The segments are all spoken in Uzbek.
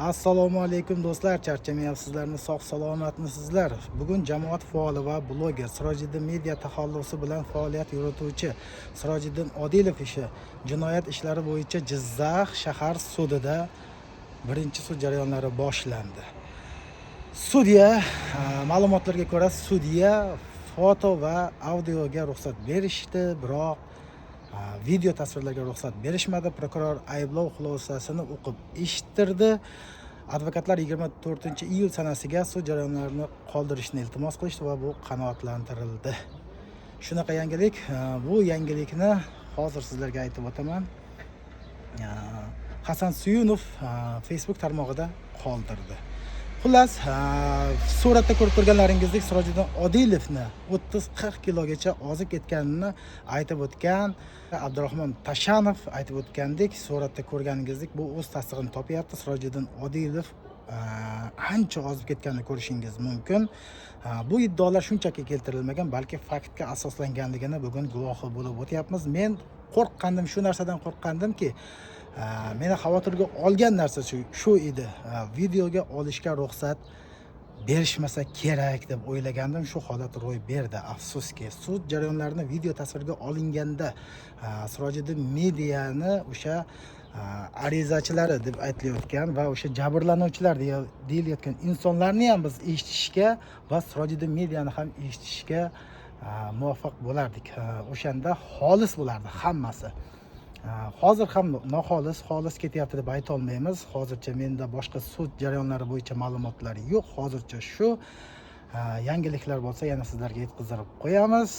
Assalomu alaykum do'stlar, charchamayapsizlarmi, sog' salomatmisizlar? Bugun jamoat faoli va bloger Sirojiddin Media taxallusi bilan faoliyat yurituvchi Sirojiddin Odilov ishi jinoyat ishlari bo'yicha Jizzax shahar sudida birinchi sud jarayonlari boshlandi. Sudya ma'lumotlarga ko'ra sudya foto va audioga ruxsat berishdi, biroq video tasvirlarga ruxsat berishmadi. Prokuror ayblov xulosasini o'qib eshittirdi. Advokatlar 24-iyul sanasiga sud jarayonlarini qoldirishni iltimos qilishdi va bu qanoatlantirildi. Shunaqa yangilik, bu yangilikni hozir sizlarga aytib o'taman. Hasan Suyunov Facebook tarmog'ida qoldirdi. Xullas, suratda ko'rib turganlaringizdek Sirojiddin Odilovni 30-40 kilogacha ozib ketganini aytib o'tgan Abdurahmon Tashanov aytib o'tgandek, suratda ko'rganingizdek bu o'z tasdig'ini topyapti. Sirojiddin Odilov ancha ozib ketganini ko'rishingiz mumkin. Bu iddaolar shunchaki keltirilmagan, balki faktga asoslanganligini bugun guvohi bo'lib o'tyapmiz. Men qo'rqqandim, shu narsadan qo'rqqandimki, meni xavotirga olgan narsa shu edi. Videoga olishga ruxsat berishmasa kerak deb o'ylagandim. Shu holat ro'y berdi. Afsuski, sud jarayonlarini video tasvirga olinganda Sirojiddin Mediani o'sha arizachilari deb aytilayotgan va o'sha jabrlanuvchilar deyilayotgan insonlarni ham biz eshitishga va Sirojiddin Mediani ham eshitishga muvaffaq bo'lardik. O'shanda xolis bo'lardi hammasi. Hozir ham noxolis, xolis ketyapti deb ayta olmaymiz. Hozircha menda boshqa sud jarayonlari bo'yicha ma'lumotlar yo'q. Hozircha shu yangiliklar bo'lsa yana sizlarga yetkazib qo'yamiz.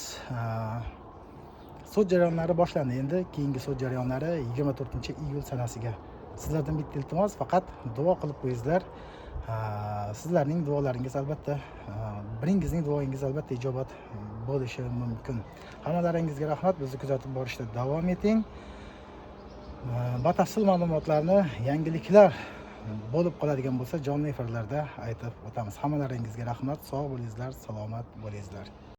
Sud jarayonlari boshlandi. Endi keyingi sud jarayonlari 24-iyul sanasiga. Sizlardan bitta iltimos, faqat duo qilib qo'yingizlar. Sizlarning duolaringiz albatta, biringizning duoingiz albatta ijobat bo'lishi mumkin. Hammalaringizga rahmat. Bizni kuzatib borishda davom eting. Batafsil ma'lumotlarni, yangiliklar bo'lib qoladigan bo'lsa jonli efirlarda aytib o'tamiz. Hammalaringizga rahmat, sog' bo'lingizlar, salomat bo'lingizlar.